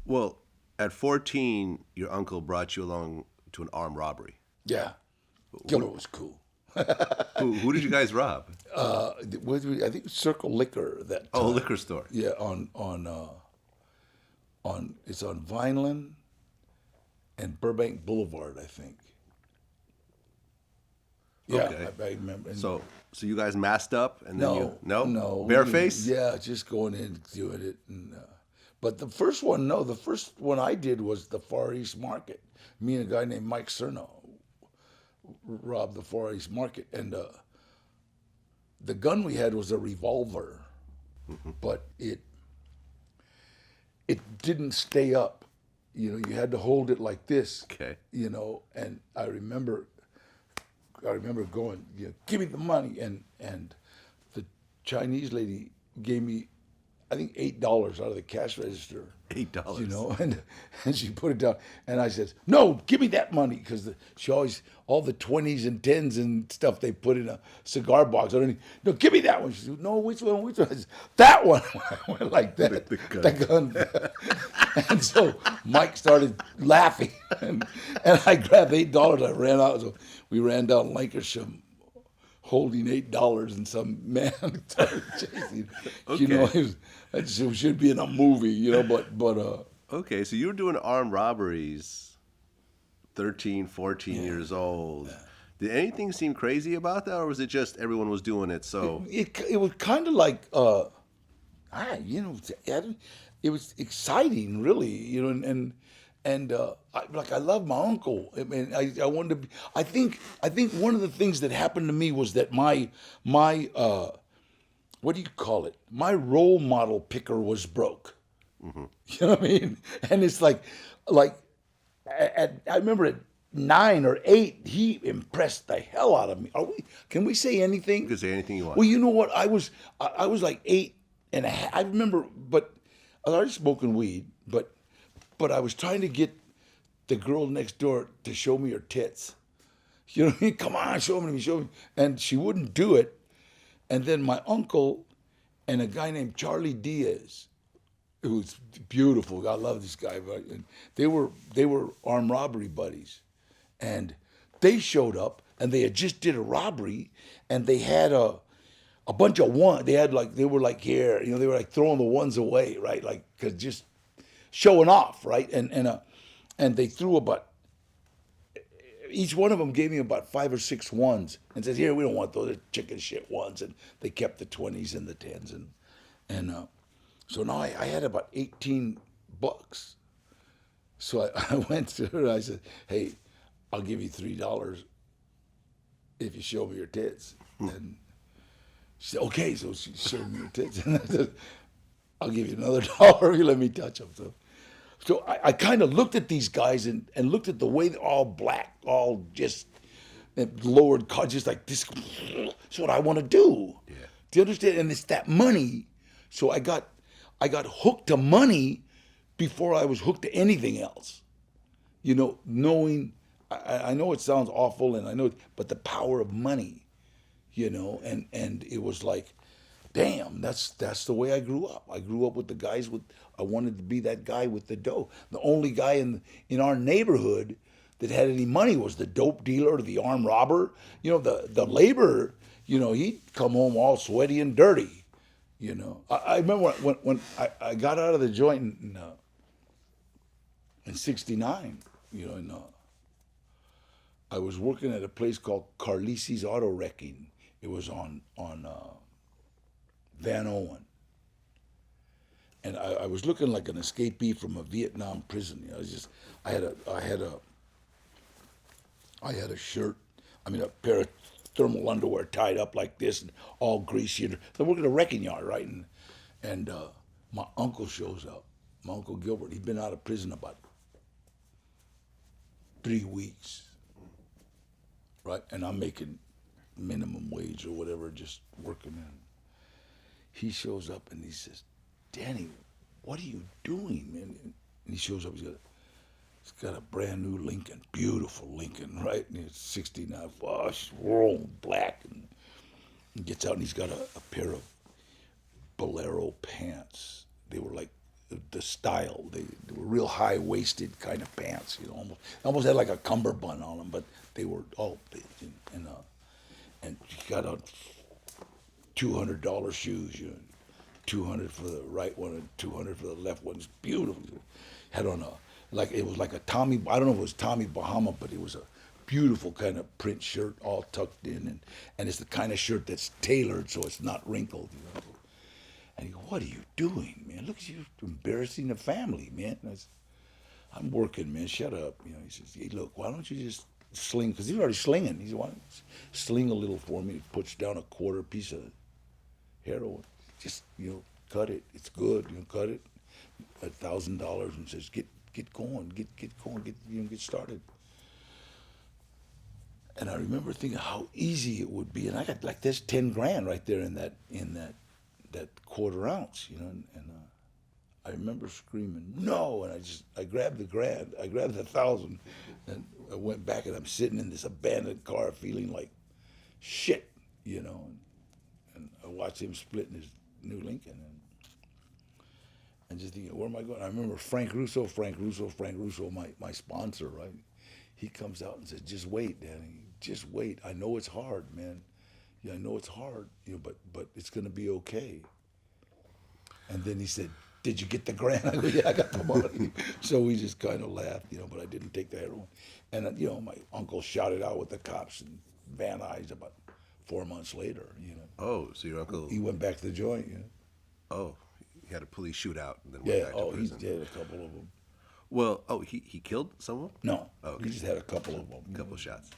Well, at 14, your uncle brought you along to an armed robbery. Yeah, Killer was cool. Who did you guys rob? I think it was Circle Liquor that Oh, a time. liquor store. Yeah, it's on Vineland and Burbank Boulevard, I think. Yeah, Okay. I remember. And So you guys masked up and then you no, no no, bareface. yeah, just going in doing it. But the first one, no, the first one I did was the Far East Market. Me and a guy named Mike Cerno robbed the Far East Market, and the gun we had was a revolver, but it didn't stay up. You know, you had to hold it like this. Okay. You know, and I remember going, give me the money, and the Chinese lady gave me, I think $8 out of the cash register. $8. You know, and she put it down, and I said, "No, give me that money," because she always all the 20s and 10s and stuff they put in a cigar box. I don't. No, give me that one. She said, "No, which one? Which one?" I said, that one. I went like that. The gun. And so Mike started laughing, and I grabbed $8. I ran out. So we ran down Lancashire, holding $8, and some man started chasing. You know, it should be in a movie. You know, but Okay, so you were doing armed robberies, 13, 14 years old. Did anything seem crazy about that, or was it just everyone was doing it? So it was kind of like you know, it was exciting, really. You know, and I love my uncle. I mean, I wanted to be. I think one of the things that happened to me was that my what do you call it? My role model picker was broke. You know what I mean? And it's like I remember at 9 or 8, he impressed the hell out of me. Can we say anything? you can say anything you want. Well, you know what? I was like 8 and a half. I remember, but I was already smoking weed, but I was trying to get the girl next door to show me her tits. You know what I mean? Come on, show me. And she wouldn't do it. And then my uncle and a guy named Charlie Diaz, who's beautiful. I love this guy. But they were armed robbery buddies, and they showed up, and they had just did a robbery, and they had a bunch of one. They were like here, you know, they were like throwing the ones away, right? Like, cause just showing off, right? And they threw about, each one of them gave me about 5 or 6 ones and says, "Here, we don't want those chicken shit ones." And they kept the 20s and the 10s, and so now I had about $18. So I went to her and I said, "Hey, I'll give you $3 if you show me your tits." And she said, "Okay." So she showed me her tits, and I said, "I'll give you another dollar if you let me touch them." So I kind of looked at these guys and looked at the way they're all black, all just lowered, just like this. That's what I want to do. Yeah. Do you understand? And it's that money. So I got hooked to money before I was hooked to anything else. You know, knowing, I know it sounds awful, and I know, but the power of money, you know, and it was like, damn, that's the way I grew up. I grew up with the guys I wanted to be that guy with the dough. The only guy in our neighborhood that had any money was the dope dealer or the armed robber. You know, the laborer, you know, he'd come home all sweaty and dirty. You know, I remember when I got out of the joint in '69. You know, and I was working at a place called Carlisi's Auto Wrecking. It was on Van Owen, and I was looking like an escapee from a Vietnam prison. You know, I had a shirt, I mean a pair of thermal underwear tied up like this and all greasy. And I work at a wrecking yard, right? And my uncle shows up. My Uncle Gilbert. He'd been out of prison about 3 weeks, right? And I'm making minimum wage or whatever, just working in. He shows up and he says, "Danny, what are you doing, man?" And he shows up, he's got a brand new Lincoln, beautiful Lincoln, right? And it's '69, roll black, and he gets out and he's got a pair of bolero pants. They were like the style. They were real high waisted kind of pants. You know, almost had like a cummerbund on them, but they were all and she got on $200 shoes. You know, 200 for the right one and 200 for the left one. It's beautiful. Had on it was like a Tommy. I don't know if it was Tommy Bahama, but it was a beautiful kind of print shirt, all tucked in, and it's the kind of shirt that's tailored so it's not wrinkled. You know. And he goes, "What are you doing, man? Look at you embarrassing the family, man." And I said, "I'm working, man. Shut up." You know. He says, "Hey, look, why don't you just sling?" Because he's already slinging. He said, "Why don't you sling a little for me?" He puts down a quarter piece of heroin. Just cut it. It's good. Cut it. $1,000 and says, "Get going. Get going. Get started." And I remember thinking how easy it would be, and I got like there's 10 grand right there in that quarter ounce, and I remember screaming no, and I grabbed the grand, I grabbed the 1,000, and I went back, and I'm sitting in this abandoned car feeling like shit, and I watched him split in his new Lincoln, and just thinking, where am I going? I remember Frank Russo, my sponsor, right? He comes out and says, "Just wait, Danny. Just wait. I know it's hard, man. Yeah, I know it's hard, but it's gonna be okay." And then he said, "Did you get the grant?" I go, "Yeah, I got the money." So we just kind of laughed, but I didn't take the heroin. And my uncle shot it out with the cops in Van Nuys about 4 months later. Oh, so your uncle? He went back to the joint. Oh, he had a police shootout and then Yeah. went back to Oh, he prison. did a couple of them. Well, he killed someone? No, Oh, okay. he just had a couple of them. A couple shots.